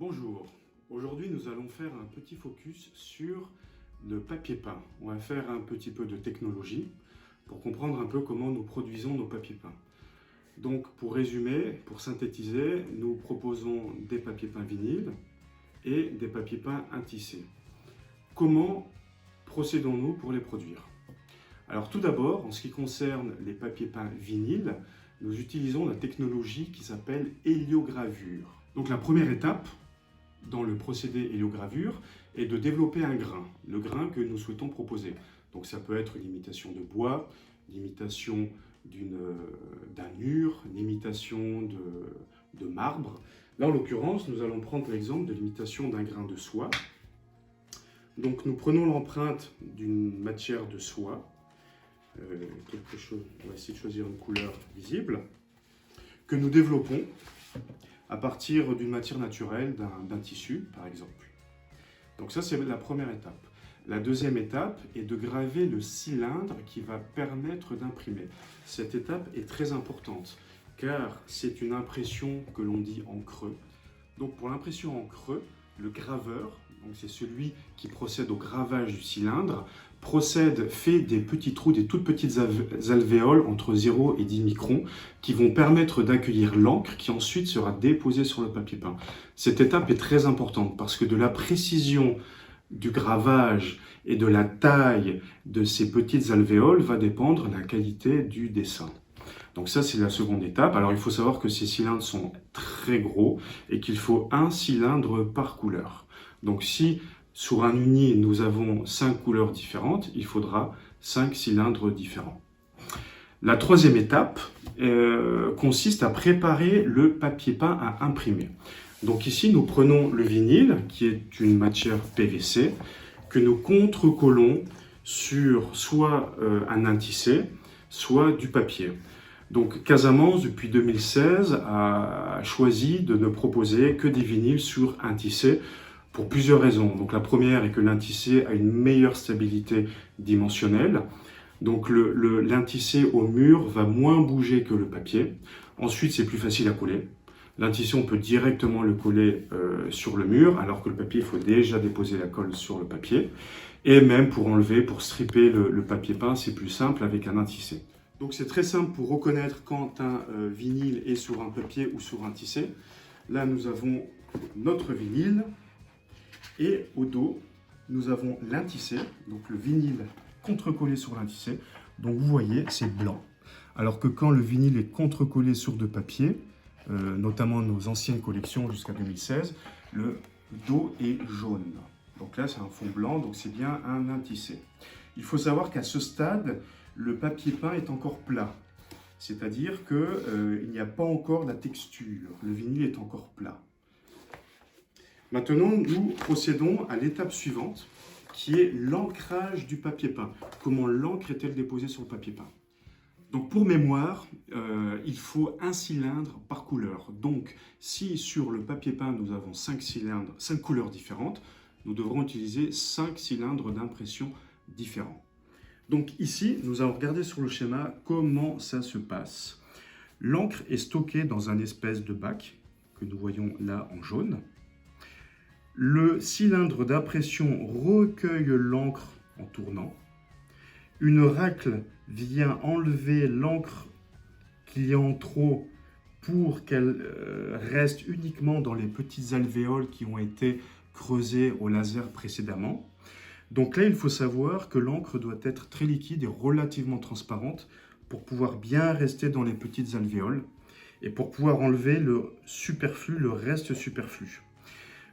Bonjour, aujourd'hui nous allons faire un petit focus sur le papier peint. On va faire un petit peu de technologie pour comprendre un peu comment nous produisons nos papiers peints. Donc pour résumer, pour synthétiser, nous proposons des papiers peints vinyles et des papiers peints intissés. Comment procédons-nous pour les produire? Alors tout d'abord, en ce qui concerne les papiers peints vinyles, nous utilisons la technologie qui s'appelle héliogravure. Donc la première étape dans le procédé héliogravure est de développer un grain, le grain que nous souhaitons proposer. Donc ça peut être une imitation de bois, l'imitation d'un mur, l'imitation de marbre. Là en l'occurrence, nous allons prendre l'exemple de l'imitation d'un grain de soie. Donc nous prenons l'empreinte d'une matière de soie, on va essayer de choisir une couleur visible, que nous développons à partir d'une matière naturelle, d'un tissu par exemple. Donc ça c'est la première étape. La deuxième étape est de graver le cylindre qui va permettre d'imprimer. Cette étape est très importante car c'est une impression que l'on dit en creux. Donc pour l'impression en creux, le graveur, c'est celui qui procède au gravage du cylindre, fait des petits trous, des toutes petites alvéoles entre 0 et 10 microns qui vont permettre d'accueillir l'encre qui ensuite sera déposée sur le papier peint. Cette étape est très importante parce que de la précision du gravage et de la taille de ces petites alvéoles va dépendre la qualité du dessin. Donc ça, c'est la seconde étape. Alors, il faut savoir que ces cylindres sont très gros et qu'il faut un cylindre par couleur. Donc, si sur un uni, nous avons 5 couleurs différentes, il faudra 5 cylindres différents. La troisième étape consiste à préparer le papier peint à imprimer. Donc ici, nous prenons le vinyle, qui est une matière PVC, que nous contrecollons sur soit un intissé, soit du papier. Donc Casamance, depuis 2016, a choisi de ne proposer que des vinyles sur intissé pour plusieurs raisons. Donc la première est que l'intissé a une meilleure stabilité dimensionnelle. Donc l'intissé au mur va moins bouger que le papier. Ensuite, c'est plus facile à coller. L'intissé, on peut directement le coller sur le mur, alors que le papier, il faut déjà déposer la colle sur le papier. Et même pour enlever, pour stripper le papier peint, c'est plus simple avec un intissé. Donc c'est très simple pour reconnaître quand un vinyle est sur un papier ou sur un tissé. Là, nous avons notre vinyle et au dos, nous avons l'intissé, donc le vinyle contrecollé sur l'intissé. Donc vous voyez, c'est blanc. Alors que quand le vinyle est contrecollé sur de papier, notamment nos anciennes collections jusqu'à 2016, le dos est jaune. Donc là, c'est un fond blanc, donc c'est bien un intissé. Il faut savoir qu'à ce stade, le papier peint est encore plat. C'est-à-dire qu'il n'y a pas encore la texture. Le vinyle est encore plat. Maintenant, nous procédons à l'étape suivante, qui est l'ancrage du papier peint. Comment l'encre est-elle déposée sur le papier peint? Donc pour mémoire, il faut un cylindre par couleur. Donc si sur le papier peint nous avons 5 cylindres, 5 couleurs différentes, nous devrons utiliser 5 cylindres d'impression différents. Donc ici, nous allons regarder sur le schéma comment ça se passe. L'encre est stockée dans un espèce de bac que nous voyons là en jaune. Le cylindre d'impression recueille l'encre en tournant. Une racle vient enlever l'encre qu'il y a en trop pour qu'elle reste uniquement dans les petites alvéoles qui ont été creusées au laser précédemment. Donc là, il faut savoir que l'encre doit être très liquide et relativement transparente pour pouvoir bien rester dans les petites alvéoles et pour pouvoir enlever le superflu, le reste superflu.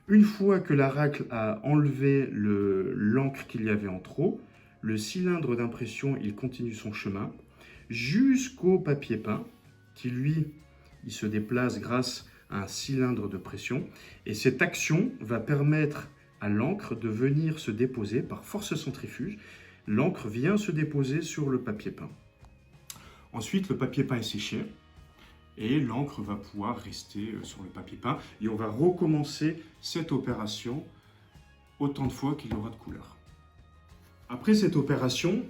Une fois que la racle a enlevé l'encre qu'il y avait en trop, le cylindre d'impression, il continue son chemin jusqu'au papier peint qui, lui, il se déplace grâce à un cylindre de pression. Et cette action va permettre à l'encre de venir se déposer par force centrifuge. L'encre vient se déposer sur le papier peint. Ensuite, le papier peint est séché et l'encre va pouvoir rester sur le papier peint. Et on va recommencer cette opération autant de fois qu'il y aura de couleur. Après cette opération,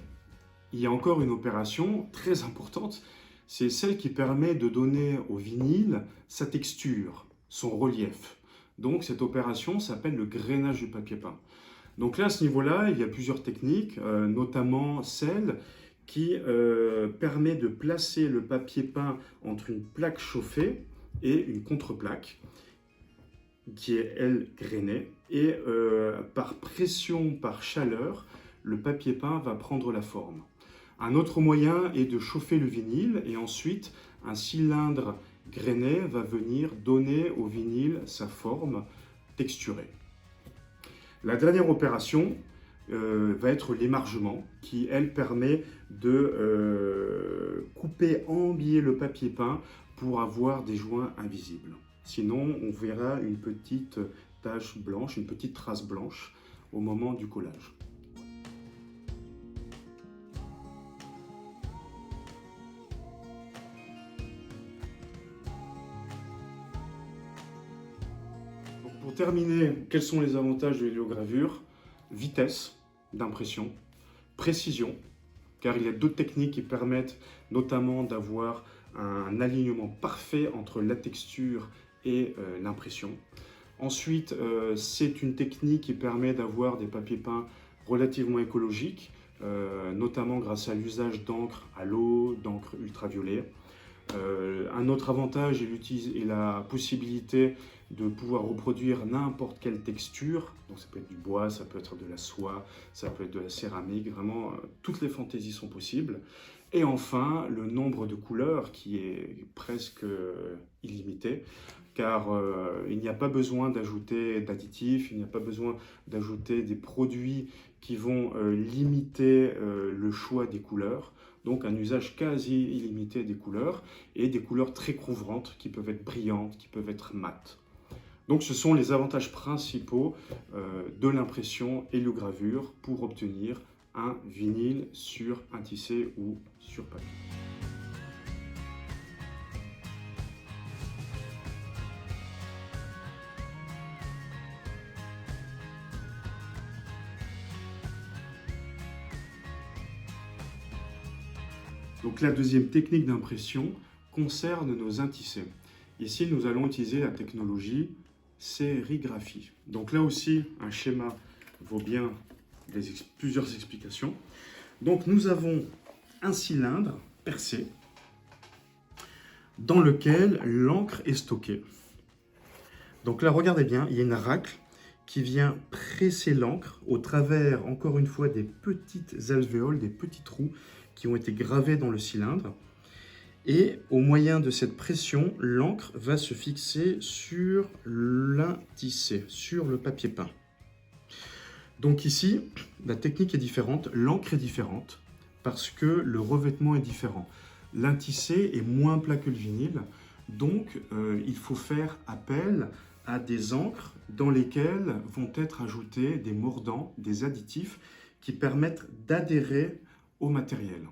il y a encore une opération très importante. C'est celle qui permet de donner au vinyle sa texture, son relief. Donc cette opération s'appelle le grainage du papier peint. Donc là, à ce niveau-là, il y a plusieurs techniques, notamment celle qui permet de placer le papier peint entre une plaque chauffée et une contreplaque, qui est, elle, grainée. Et par pression, par chaleur, le papier peint va prendre la forme. Un autre moyen est de chauffer le vinyle et ensuite un cylindre grainé va venir donner au vinyle sa forme texturée. La dernière opération va être l'émargement qui, elle, permet de couper en biais le papier peint pour avoir des joints invisibles. Sinon, on verra une petite tache blanche, une petite trace blanche au moment du collage. Donc pour terminer, quels sont les avantages de l'héliogravure? Vitesse d'impression, précision, car il y a d'autres techniques qui permettent notamment d'avoir un alignement parfait entre la texture et l'impression. Ensuite, c'est une technique qui permet d'avoir des papiers peints relativement écologiques, notamment grâce à l'usage d'encre à l'eau, d'encre ultraviolet. Un autre avantage est la possibilité de pouvoir reproduire n'importe quelle texture. Donc ça peut être du bois, ça peut être de la soie, ça peut être de la céramique, vraiment toutes les fantaisies sont possibles. Et enfin, le nombre de couleurs qui est presque illimité, car il n'y a pas besoin d'ajouter d'additifs, il n'y a pas besoin d'ajouter des produits qui vont limiter le choix des couleurs. Donc un usage quasi illimité des couleurs et des couleurs très couvrantes qui peuvent être brillantes, qui peuvent être mates. Donc ce sont les avantages principaux de l'impression héliogravure pour obtenir un vinyle sur un tissé ou sur papier. Donc la deuxième technique d'impression concerne nos intissés. Ici, nous allons utiliser la technologie sérigraphie. Donc là aussi, un schéma vaut bien plusieurs explications. Donc nous avons un cylindre percé dans lequel l'encre est stockée. Donc là, regardez bien, il y a une racle qui vient presser l'encre au travers, encore une fois, des petites alvéoles, des petits trous qui ont été gravés dans le cylindre. Et au moyen de cette pression, l'encre va se fixer sur l'intissé, sur le papier peint. Donc ici, la technique est différente, l'encre est différente, parce que le revêtement est différent. L'intissé est moins plat que le vinyle, donc il faut faire appel à des encres dans lesquelles vont être ajoutés des mordants, des additifs qui permettent d'adhérer au matériel.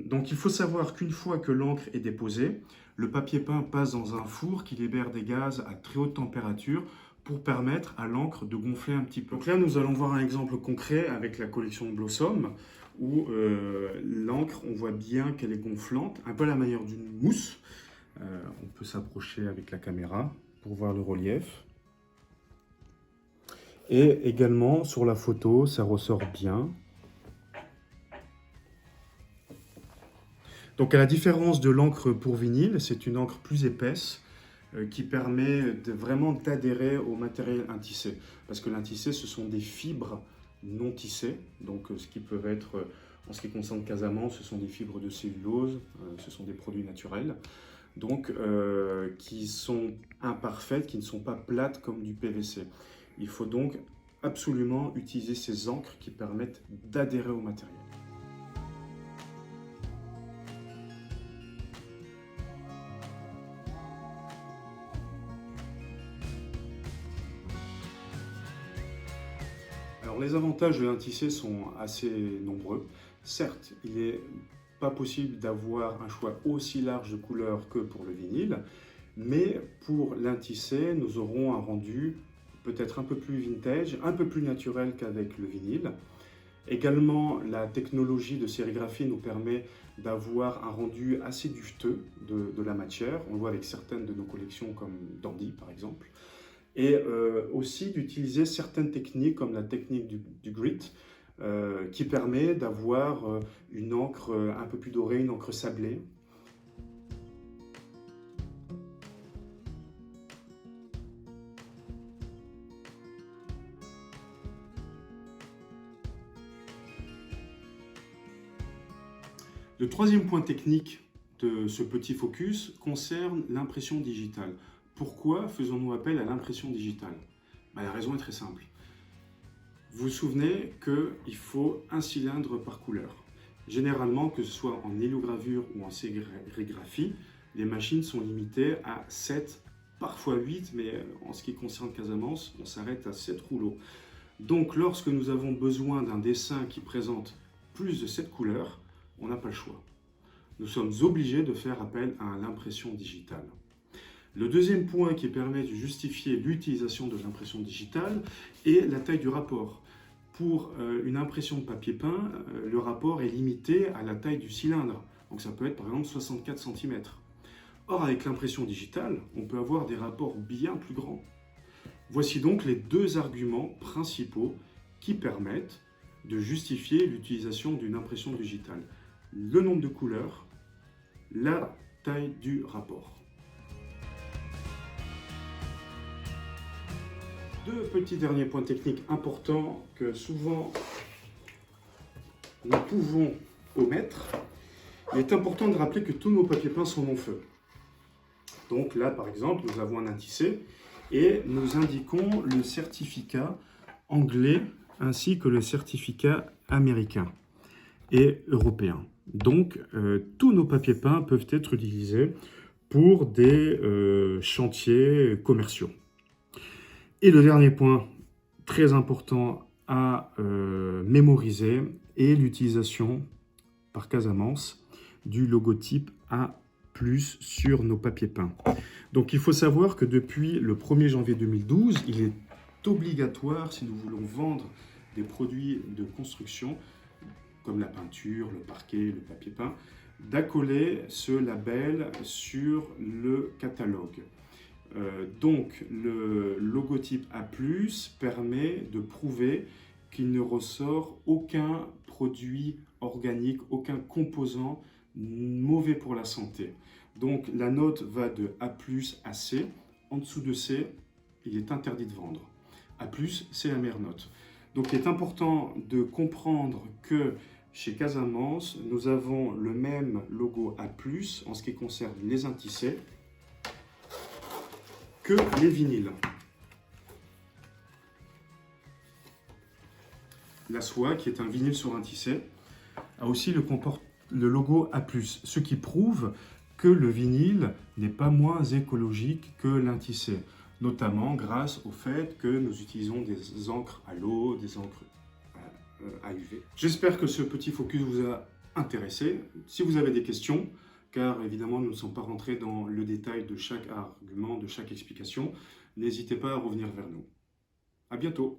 Donc il faut savoir qu'une fois que l'encre est déposée, le papier peint passe dans un four qui libère des gaz à très haute température pour permettre à l'encre de gonfler un petit peu. Donc là, nous allons voir un exemple concret avec la collection de Blossom, où l'encre, on voit bien qu'elle est gonflante, un peu à la manière d'une mousse. On peut s'approcher avec la caméra pour voir le relief. Et également, sur la photo, ça ressort bien. Donc à la différence de l'encre pour vinyle, c'est une encre plus épaisse qui permet vraiment d'adhérer au matériel intissé. Parce que l'intissé, ce sont des fibres non tissées, donc ce qui peuvent être, en ce qui concerne Casamance, ce sont des fibres de cellulose, ce sont des produits naturels, donc qui sont imparfaites, qui ne sont pas plates comme du PVC. Il faut donc absolument utiliser ces encres qui permettent d'adhérer au matériel. Alors les avantages de l'intissé sont assez nombreux. Certes, il n'est pas possible d'avoir un choix aussi large de couleurs que pour le vinyle, mais pour l'intissé, nous aurons un rendu peut-être un peu plus vintage, un peu plus naturel qu'avec le vinyle. Également, la technologie de sérigraphie nous permet d'avoir un rendu assez duveteux de la matière. On le voit avec certaines de nos collections comme Dandy par exemple. Et aussi d'utiliser certaines techniques comme la technique du grit qui permet d'avoir une encre un peu plus dorée, une encre sablée. Le troisième point technique de ce petit focus concerne l'impression digitale. Pourquoi faisons-nous appel à l'impression digitale? La raison est très simple. Vous vous souvenez qu'il faut un cylindre par couleur. Généralement, que ce soit en héliogravure ou en sérigraphie, les machines sont limitées à 7, parfois 8, mais en ce qui concerne Casamance, on s'arrête à 7 rouleaux. Donc lorsque nous avons besoin d'un dessin qui présente plus de 7 couleurs, on n'a pas le choix. Nous sommes obligés de faire appel à l'impression digitale. Le deuxième point qui permet de justifier l'utilisation de l'impression digitale est la taille du rapport. Pour une impression de papier peint, le rapport est limité à la taille du cylindre. Donc ça peut être par exemple 64 cm. Or avec l'impression digitale, on peut avoir des rapports bien plus grands. Voici donc les deux arguments principaux qui permettent de justifier l'utilisation d'une impression digitale. Le nombre de couleurs, la taille du rapport. Deux petits derniers points techniques importants que souvent nous pouvons omettre. Il est important de rappeler que tous nos papiers peints sont non-feu. Donc là, par exemple, nous avons un intissé et nous indiquons le certificat anglais ainsi que le certificat américain et européen. Donc, tous nos papiers peints peuvent être utilisés pour des chantiers commerciaux. Et le dernier point très important à mémoriser est l'utilisation par Casamance du logotype A+ sur nos papiers peints. Donc, il faut savoir que depuis le 1er janvier 2012, il est obligatoire, si nous voulons vendre des produits de construction, comme la peinture, le parquet, le papier peint, d'accoler ce label sur le catalogue. Donc, le logotype A+ permet de prouver qu'il ne ressort aucun produit organique, aucun composant mauvais pour la santé. Donc, la note va de A+ à C. En dessous de C, il est interdit de vendre. A+, c'est la meilleure note. Donc, il est important de comprendre que chez Casamance, nous avons le même logo A+, en ce qui concerne les intissés, que les vinyles. La soie, qui est un vinyle sur un tissé, a aussi le logo A+, ce qui prouve que le vinyle n'est pas moins écologique que l'intissé, notamment grâce au fait que nous utilisons des encres à l'eau, des encres à UV. J'espère que ce petit focus vous a intéressé. Si vous avez des questions, car évidemment nous ne sommes pas rentrés dans le détail de chaque argument, de chaque explication, n'hésitez pas à revenir vers nous. À bientôt.